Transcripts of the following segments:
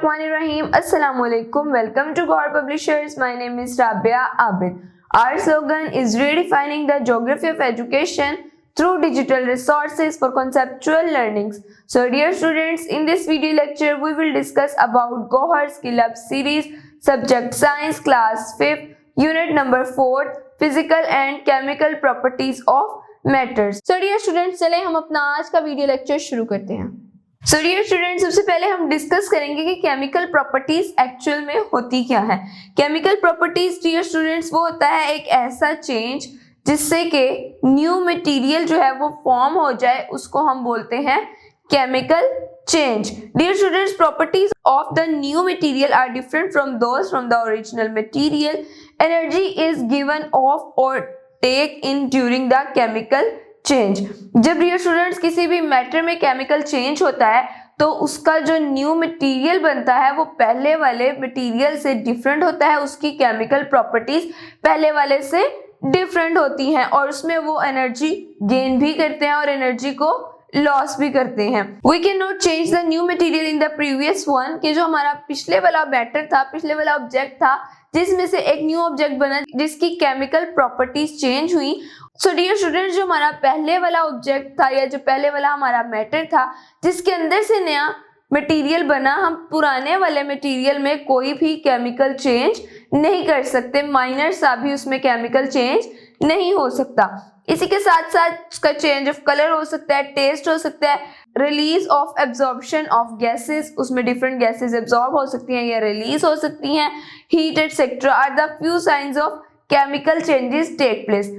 Bismillahirrahmanirrahim. Assalamualaikum. Welcome to Gaur Publishers. My name is Rabia Abid. Our slogan is redefining the geography of education through digital resources for conceptual learnings. So dear students, in this video lecture we will discuss about Gohar Skill Up series, subject science, class 5th, unit number 4, physical and chemical properties of matters. So dear students, चले हम अपना आज का video lecture शुरू करते हैं. So dear students, सबसे पहले हम डिस्कस करेंगे कि केमिकल प्रॉपर्टीज एक्चुअल में होती क्या है. केमिकल प्रॉपर्टीज डियर स्टूडेंट्स वो होता है एक ऐसा चेंज जिससे कि न्यू मटेरियल जो है वो फॉर्म हो जाए, उसको हम बोलते हैं chemical change. Dear students, properties of the new material are different from those from the original material. Energy is given off or take in during the chemical change. जब dear students किसी भी matter में chemical change होता है तो उसका जो new material बनता है वो पहले वाले मटेरियल से डिफरेंट होता है, उसकी केमिकल प्रॉपर्टीज पहले वाले से डिफरेंट होती हैं और उसमें वो एनर्जी गेन भी करते हैं और एनर्जी को लॉस भी करते हैं. We can not change the new material in the previous one, कि जो हमारा पिछले वाला मैटर था, पिछले वाला ऑब्जेक्ट था जिसमें से एक न्यू ऑब्जेक्ट बना जिसकी केमिकल प्रॉपर्टीज चेंज हुई. सो डियर स्टूडेंट्स, जो हमारा पहले वाला ऑब्जेक्ट था या जो पहले वाला हमारा मैटर था जिसके अंदर से नया मटेरियल बना, हम पुराने वाले मटेरियल में कोई भी केमिकल चेंज नहीं कर सकते. माइनर सा भी उसमें केमिकल चेंज नहीं हो सकता. इसी के साथ साथ उसका चेंज ऑफ कलर हो सकता है, टेस्ट हो सकता है, release of absorption of gases, उसमें डिफरेंट गैसेस एब्जॉर्ब हो सकती हैं या रिलीज हो सकती हैं, heat etcetera are the few signs of chemical changes take place.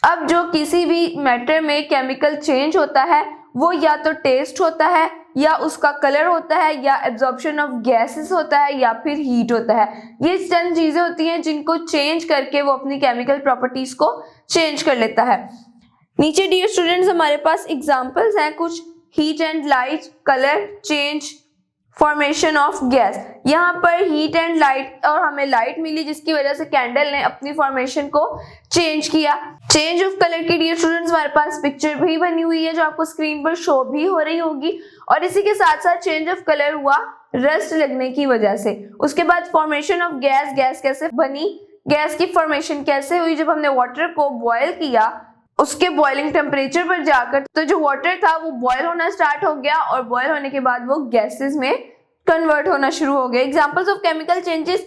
अब जो किसी भी मैटर में केमिकल चेंज होता है वो या तो टेस्ट होता है या उसका कलर होता है या एब्जॉर्प्शन ऑफ गैसेस होता है या फिर हीट होता है. ये चंद चीजें होती हैं जिनको चेंज करके वो अपनी केमिकल प्रॉपर्टीज को चेंज कर लेता है. नीचे डियर स्टूडेंट्स हमारे पास एग्जांपल्स हैं कुछ. Heat and light, colour change, formation of gas. यहाँ पर हीट एंड लाइट और हमें लाइट मिली जिसकी वजह से कैंडल ने अपनी फॉर्मेशन को चेंज किया. चेंज ऑफ कलर की डियर स्टूडेंट्स हमारे पास पिक्चर भी बनी हुई है जो आपको स्क्रीन पर शो भी हो रही होगी. और इसी के साथ साथ चेंज ऑफ कलर हुआ रस्ट लगने की वजह से. उसके बाद फॉर्मेशन ऑफ गैस, गैस कैसे बनी, गैस की फॉर्मेशन कैसे हुई, जब हमने वाटर को बॉयल किया उसके बॉइलिंग टेम्परेचर पर जाकर तो जो वाटर था वो बॉयल होना स्टार्ट हो गया और बॉयल होने के बाद वो गैसेस में कन्वर्ट होना शुरू हो गए. एग्जांपल्स ऑफ केमिकल चेंजेस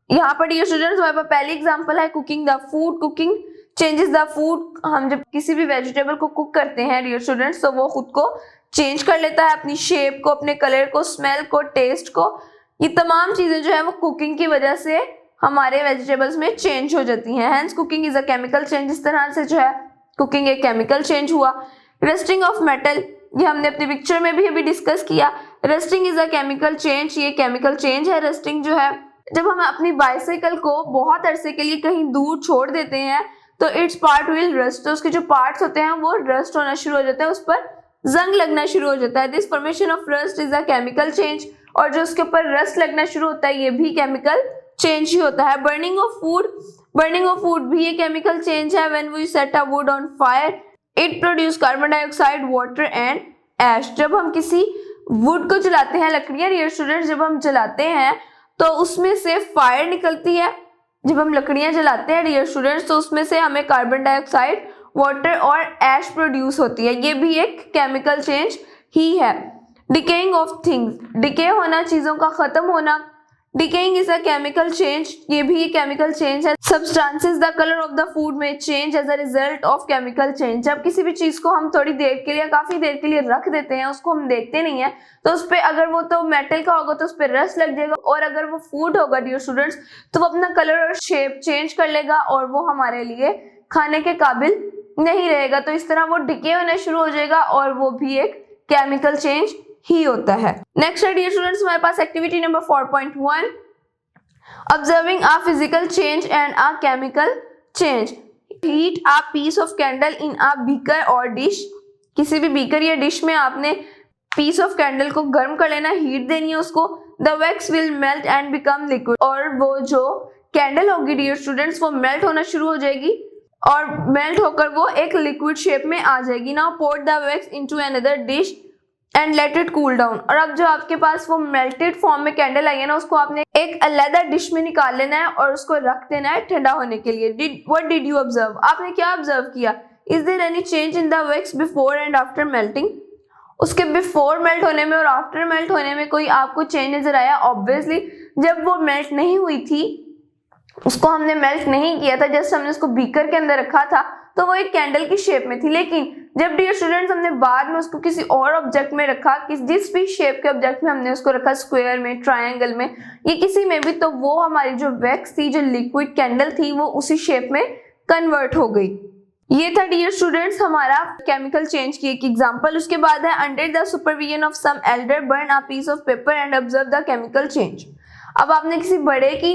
यहाँ पर डियर स्टूडेंट्स हमारे पास पहली एग्जांपल है cooking the food. Cooking changes the food. हम जब किसी भी वेजिटेबल को कुक करते हैं डियर स्टूडेंट्स तो वो खुद को चेंज कर लेता है, अपनी शेप को, अपने कलर को, स्मेल को, टेस्ट को. ये तमाम चीजें जो है वो कुकिंग की वजह से हमारे वेजिटेबल्स में चेंज हो जाती हैं. Hence cooking is a chemical change. इस तरह से जो है कुकिंग एक केमिकल चेंज हुआ. रस्टिंग ऑफ मेटल, ये हमने अपनी पिक्चर में भी अभी डिस्कस किया. Rusting is a chemical change. ये केमिकल चेंज है. रस्टिंग जो है जब हम अपनी बाइसाइकिल को बहुत अरसे के लिए कहीं दूर छोड़ देते हैं तो इट्स पार्ट विल रस्ट. तो उसके जो पार्ट्स होते हैं वो रस्ट होना शुरू हो जाते हैं, उस पर जंग लगना शुरू हो जाता है. This formation of rust is a chemical change. और जो उसके ऊपर रस्ट लगना शुरू होता है ये भी केमिकल चेंज ही होता है. Burning of food, burning of food भी ये केमिकल चेंज है. When we set a wood on fire it produce carbon dioxide, water and ash. जब हम किसी वुड को जलाते हैं, लकड़ियां डियर स्टूडेंट्स जब हम जलाते हैं तो उसमें से फायर निकलती है. जब हम लकड़ियां जलाते हैं डियर स्टूडेंट्स तो उसमें से हमें कार्बन डाइऑक्साइड, वाटर और एश प्रोड्यूस होती है. ये भी एक केमिकल चेंज ही है. डिकेइंग ऑफ थिंग्स, डिके होना, चीजों का खत्म होना. Decaying is a chemical change. ये भी एक केमिकल चेंज है. Substances, the colour of the food में change as a result of chemical change. जब किसी भी चीज को हम थोड़ी देर के लिए, काफी देर के लिए रख देते हैं, उसको हम देखते नहीं है तो उस पर अगर वो तो मेटल का होगा तो उस पर रस्ट लग जाएगा और अगर वो फूड होगा डियर स्टूडेंट्स तो वो अपना कलर और शेप चेंज कर लेगा और वो हमारे लिए खाने के काबिल नहीं रहेगा. तो इस तरह वो डिके होना शुरू हो जाएगा और वो भी एक केमिकल चेंज ही होता है. नेक्स्ट है डियर स्टूडेंट्स हमारे पास activity number 4.1, observing a physical change and a chemical change. Heat a piece of candle in a beaker और डिश. किसी भी बीकर या डिश में आपने पीस ऑफ कैंडल को गर्म कर लेना, हीट देनी है उसको. The wax will melt and become liquid. और वो जो कैंडल होगी डियर स्टूडेंट्स वो मेल्ट होना शुरू हो जाएगी और मेल्ट होकर वो एक लिक्विड शेप में आ जाएगी. Now pour the wax into another dish and let it cool down. और अब जो आपके पास वो मेल्टेड फॉर्म में कैंडल आई है ना, उसको आपने एक अलग डिश में निकाल लेना है और उसको रख देना है ठंडा होने के लिए। व्हाट डिड यू ऑब्जर्व, आपने क्या ऑब्जर्व किया? Is there any change in the wax before and after melting? उसके बिफोर मेल्ट होने में और आफ्टर मेल्ट होने में कोई आपको चेंज नजर आया? ऑब्वियसली जब वो मेल्ट नहीं हुई थी, उसको हमने मेल्ट नहीं किया था, जस्ट हमने उसको बीकर के अंदर रखा था, तो वो एक कैंडल की शेप में थी। लेकिन जब डियर स्टूडेंट्स हमने बाद में उसको किसी और ऑब्जेक्ट में रखा, जिस भी शेप के ऑब्जेक्ट में हमने उसको रखा, स्क्वायर में, ट्रायंगल में, ये किसी में भी, तो वो हमारी जो वैक्स थी, जो लिक्विड कैंडल थी, वो उसी शेप में कन्वर्ट हो गई। ये था डियर स्टूडेंट्स हमारा केमिकल चेंज की एक एग्जांपल। उसके बाद है under the supervision of some elder burn a piece of paper and observe the chemical change. अब आपने किसी बड़े की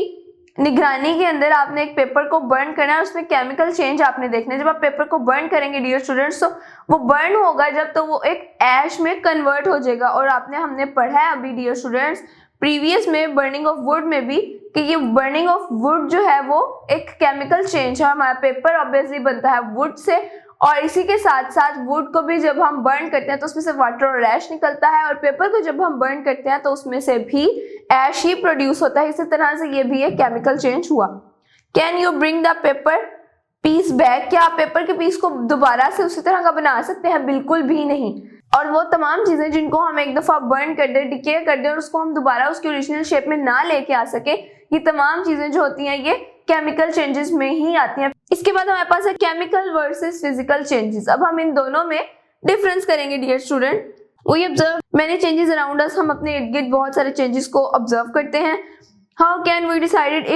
निगरानी के अंदर आपने एक पेपर को बर्न करना है, उसमें केमिकल चेंज आपने देखना है। जब आप पेपर को बर्न करेंगे डियर स्टूडेंट्स, तो वो बर्न होगा जब, तो वो एक ऐश में कन्वर्ट हो जाएगा। और हमने पढ़ा है अभी डियर स्टूडेंट्स प्रीवियस में बर्निंग ऑफ वुड में भी कि ये बर्निंग ऑफ वुड जो है वो एक केमिकल चेंज है। हमारा पेपर ऑब्वियसली बनता है वुड से, और इसी के साथ साथ वुड को भी जब हम बर्न करते हैं तो उसमें से वाटर और ऐश निकलता है, और पेपर को जब हम बर्न करते हैं तो उसमें से भी ऐश ही प्रोड्यूस होता है। इसी तरह से ये भी एक केमिकल चेंज हुआ। Can you bring the paper piece back? क्या आप पेपर के पीस को दोबारा से उसी तरह का बना सकते हैं? बिल्कुल भी नहीं। और वो तमाम चीजें जिनको हम एक दफा बर्न कर दे, डिके कर दे, और उसको हम दोबारा उसकी ओरिजिनल शेप में ना लेके आ सके, ये तमाम चीजें जो होती हैं ये केमिकल चेंजेस में ही आती हैं। इसके बाद हमारे पास है केमिकल वर्सेस फिजिकल चेंजेस। अब हम इन दोनों में डिफरेंस करेंगे dear student. We observe many changes around us. हम अपने इर्द गिर्द बहुत सारे चेंजेस को ऑब्जर्व करते हैं। How can we decided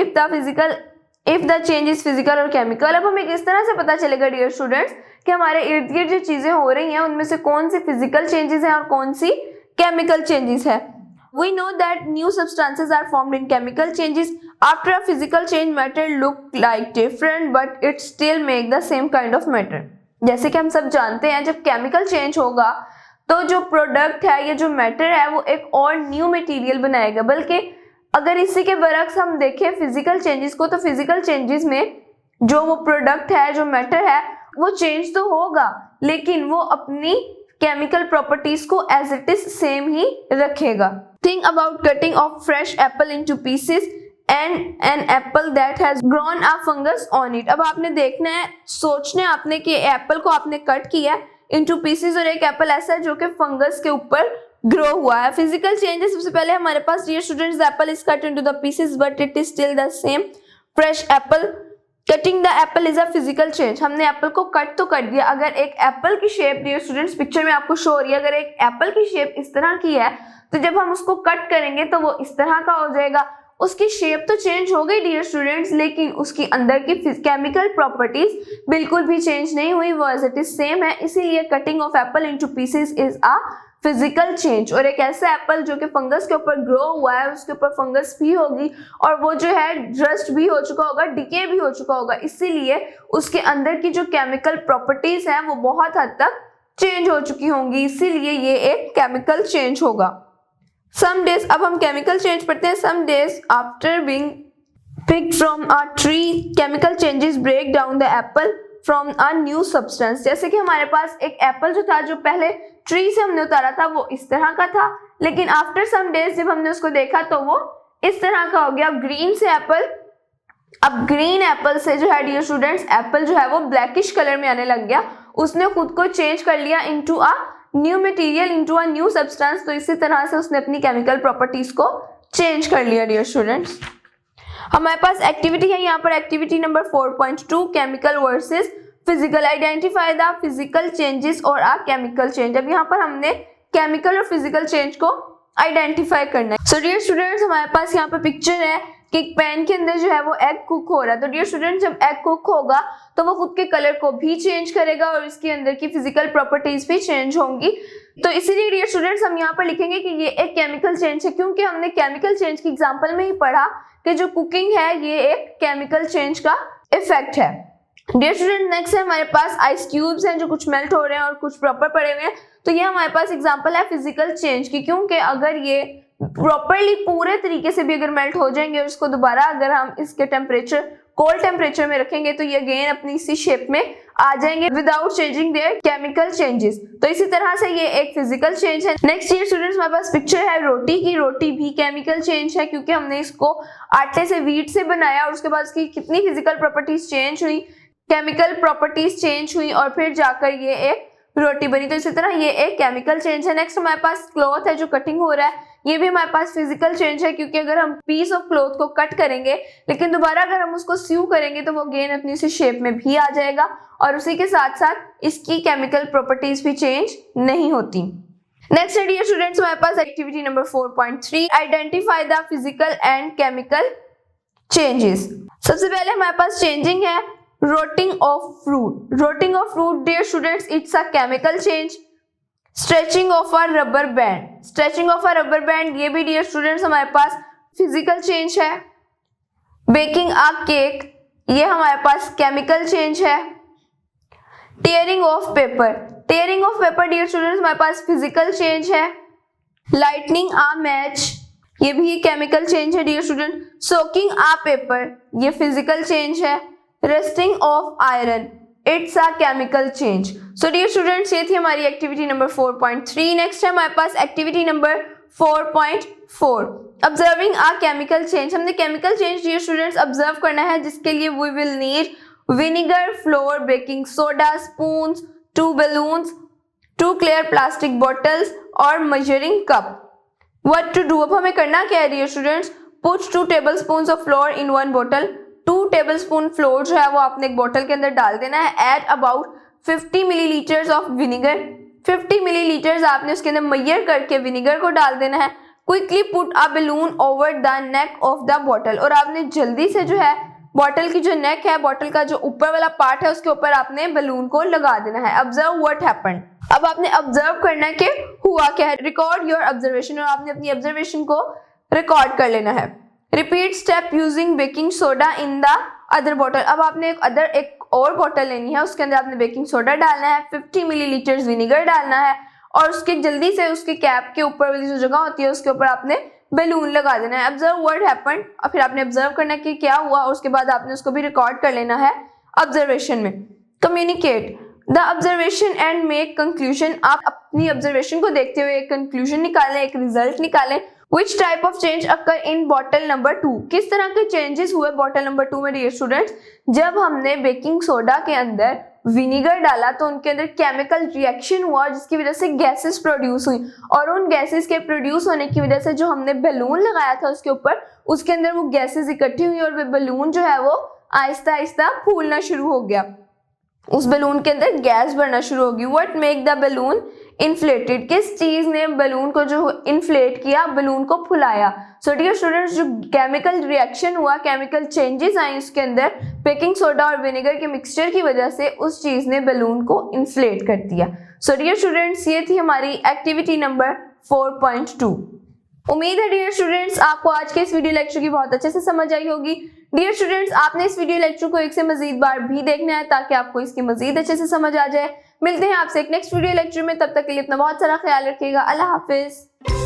if the change is physical और केमिकल? अब हमें किस तरह से पता चलेगा डियर स्टूडेंट्स कि हमारे इर्द गिर्द जो चीजें हो रही हैं उनमें से कौन सी फिजिकल चेंजेस हैं और कौन सी केमिकल चेंजेस है? We know that new substances are formed in chemical changes. After a physical change, matter look like different, but it still make the same kind of matter. जैसे कि हम सब जानते हैं जब केमिकल चेंज होगा तो जो प्रोडक्ट है या जो मैटर है वो एक और न्यू मटेरियल बनाएगा। बल्कि अगर इसी के बरक्स हम देखें फिजिकल चेंजेस को, तो फिजिकल चेंजेस में जो वो प्रोडक्ट है, जो मैटर है, वो चेंज तो होगा लेकिन वो अपनी केमिकल प्रॉपर्टीज को एज इट इज सेम ही रखेगा। Think about cutting of fresh apple into pieces and an apple that has grown a fungus on it. अब आपने देखना है, सोचना है आपने कि एप्पल को आपने कट किया इनटू पीसेस और एक एप्पल ऐसा है जो कि फंगस के ऊपर ग्रो हुआ है। फिजिकल चेंजेस सबसे पहले हमारे पास dear students the apple is cut into the pieces but it is still the same fresh apple. Cutting the apple is a physical change. हमने एप्पल को कट तो कर दिया। अगर एक एप्पल की शेप डियर स्टूडेंट्स पिक्चर में आपको शो हो रही है, अगर एक एप्पल की शेप इस तरह की है तो जब हम उसको कट करेंगे तो वो इस तरह का हो जाएगा। उसकी शेप तो चेंज हो गई डियर स्टूडेंट्स, लेकिन उसकी अंदर की केमिकल प्रॉपर्टीज बिल्कुल भी चेंज नहीं हुई, वो एज इट इज सेम है। इसीलिए cutting of Apple into pieces is a physical change. और एक ऐसा एप्पल जो कि फंगस के ऊपर ग्रो हुआ है, उसके ऊपर फंगस भी होगी और वो जो है रस्ट भी हो चुका होगा, डिके भी हो चुका होगा, इसीलिए उसके अंदर की जो केमिकल प्रॉपर्टीज हैं वो बहुत हद तक चेंज हो चुकी होंगी, इसीलिए ये एक केमिकल चेंज होगा। सम डेज, अब हम केमिकल चेंज पढ़ते हैं। Some days after being picked from a tree, chemical changes break down the apple from a new substance। जैसे कि हमारे पास एक एप्पल जो था, जो पहले ट्री से हमने उतारा था, वो इस तरह का था, लेकिन आफ्टर सम डेज जब हमने उसको देखा तो वो इस तरह का हो गया। अब ग्रीन से एप्पल, अब ग्रीन एप्पल से जो है डियर स्टूडेंट्स एप्पल जो है वो ब्लैकिश कलर में आने लग गया। उसने खुद को चेंज कर लिया into a new material, into a new substance. तो इसी तरह से उसने अपनी केमिकल प्रॉपर्टीज को चेंज कर लिया डियर स्टूडेंट्स। हमारे पास एक्टिविटी है यहाँ पर, activity number 4.2 chemical versus physical. Identify the physical changes और अ केमिकल चेंज। अब यहाँ पर हमने केमिकल और फिजिकल चेंज को आइडेंटिफाई करना है। सो डियर स्टूडेंट्स हमारे पास यहाँ पर पिक्चर है कि एक पैन के अंदर जो है वो एग कुक हो रहा है। तो डियर स्टूडेंट्स जब एग कुक होगा तो वो खुद के कलर को भी चेंज करेगा और इसके अंदर की फिजिकल प्रॉपर्टीज भी चेंज होंगी। तो इसीलिए डियर स्टूडेंट्स हम यहाँ पर लिखेंगे कि ये एक केमिकल चेंज है, क्योंकि हमने केमिकल चेंज की एग्जांपल में ही पढ़ा कि जो कुकिंग है ये एक केमिकल चेंज का इफेक्ट है। डियर स्टूडेंट नेक्स्ट है हमारे पास आइस क्यूब्स हैं जो कुछ मेल्ट हो रहे हैं और कुछ प्रॉपर पड़े हुए हैं। तो ये हमारे पास एग्जांपल है फिजिकल चेंज की, क्योंकि अगर ये प्रॉपरली पूरे तरीके से भी अगर मेल्ट हो जाएंगे और इसको दोबारा अगर हम इसके टेम्परेचर कोल्ड टेम्परेचर में रखेंगे तो ये अगेन अपनी इसी शेप में आ जाएंगे without changing their chemical changes. तो इसी तरह से ये एक फिजिकल चेंज है। नेक्स्ट ईयर स्टूडेंट्स हमारे पास पिक्चर है रोटी की। रोटी भी केमिकल चेंज है क्योंकि हमने इसको आटे से व्हीट से बनाया और उसके बाद इसकी कितनी फिजिकल प्रॉपर्टीज चेंज हुई, केमिकल प्रॉपर्टीज चेंज हुई और फिर जाकर ये एक रोटी बनी। तो इसी तरह ये एक केमिकल चेंज है। नेक्स्ट हमारे पास क्लॉथ है जो कटिंग हो रहा है, ये भी हमारे पास फिजिकल चेंज है क्योंकि अगर हम पीस ऑफ क्लॉथ को कट करेंगे लेकिन दोबारा अगर हम उसको स्यू करेंगे तो वो अगेन अपनी उसी शेप में भी आ जाएगा और उसी के साथ साथ इसकी केमिकल प्रॉपर्टीज भी चेंज नहीं होती। नेक्स्ट डियर स्टूडेंट्स हमारे पास activity number 4.3 identify the physical and chemical changes. सबसे पहले हमारे पास चेंजिंग है rotting of fruit. Rotting of fruit, dear students, it's a chemical change. Stretching of a rubber band. Stretching of a rubber band, ये भी dear students हमारे पास physical change है. Baking a cake, ये हमारे पास chemical change है. Tearing of paper. Tearing of paper, dear students, हमारे पास physical change है. Lighting a match, ये भी chemical change है dear student. Soaking a paper, ये physical change है. Rusting of iron, it's a chemical change. So dear students, ये थी हमारी एक्टिविटी नंबर 4.3। नेक्स्ट है हमारे पास activity number 4.4 observing a chemical change. हमने chemical change dear students observe करना है जिसके लिए we will need vinegar, flour, baking soda, spoons, 2 balloons, 2 clear plastic bottles और measuring cup. What to do, अब हमें करना क्या है dear students, put 2 tablespoons of flour in 1 bottle. 2 tablespoon flour जो है वो आपने एक बोतल के अंदर डाल देना है। Add about 50 millilitres of vinegar. 50 millilitres आपने उसके अंदर मेजर करके विनेगर को डाल देना है। Quickly put a balloon over the neck of the bottle, और आपने जल्दी से जो है बॉटल की जो नेक है, बॉटल का जो ऊपर वाला पार्ट है उसके ऊपर आपने बलून को लगा देना है। ऑब्जर्व व्हाट हैपेंड, अब आपने ऑब्जर्व करना है कि हुआ क्या है। रिकॉर्ड योर ऑब्जर्वेशन, और आपने अपनी ऑब्जर्वेशन को रिकॉर्ड कर लेना है। Repeat step using baking soda in the other bottle, अब आपने एक और बॉटल लेनी है, उसके अंदर आपने बेकिंग सोडा डालना है, 50 मिलीलीटर्स विनेगर डालना है और उसके जल्दी से उसके कैप के ऊपर वाली जो जगह होती है उसके ऊपर आपने बलून लगा देना है। ऑब्जर्व व्हाट हैपेंड, और फिर आपने ऑब्जर्व करना है कि क्या हुआ और उसके बाद आपने उसको भी रिकॉर्ड कर लेना है ऑब्जर्वेशन में। Communicate the observation and make conclusion, आप अपनी ऑब्जर्वेशन को देखते हुए एक कंक्लूजन निकालें, एक रिजल्ट निकालें। Which type of change occur in bottle number 2, किस तरह के चेंजेस हुए बॉटल नंबर 2 में डियर स्टूडेंट्स। जब हमने बेकिंग सोडा के अंदर विनेगर डाला तो उनके अंदर केमिकल रिएक्शन हुआ जिसकी वजह से गैसेस प्रोड्यूस हुई, और उन गैसेस के प्रोड्यूस होने की वजह से जो हमने बलून लगाया था उसके ऊपर, उसके अंदर वो गैसेस इकट्ठी हुई और वो बलून जो है वो आहिस्ता आहिस्ता फूलना शुरू हो गया, उस बलून के अंदर गैस भरना शुरू होगी। What make the balloon inflated, किस चीज ने बलून को जो इन्फ्लेट किया, बलून को फुलाया। सो डियर स्टूडेंट्स, जो केमिकल रिएक्शन हुआ, केमिकल चेंजेस आई उसके अंदर बेकिंग सोडा और विनेगर के मिक्सचर की वजह से, उस चीज ने बलून को इन्फ्लेट कर दिया। सो डियर स्टूडेंट्स, ये थी हमारी एक्टिविटी नंबर 4.2। उम्मीद है डियर स्टूडेंट्स आपको आज के इस वीडियो लेक्चर की बहुत अच्छे से समझ आई होगी। डियर स्टूडेंट्स, आपने इस वीडियो लेक्चर को एक से मजीद बार भी देखना है ताकि आपको इसकी मजीद अच्छे से समझ आ जाए। मिलते हैं आपसे एक नेक्स्ट वीडियो लेक्चर में, तब तक के लिए अपना बहुत सारा ख्याल रखिएगा। अल्लाह हाफिज।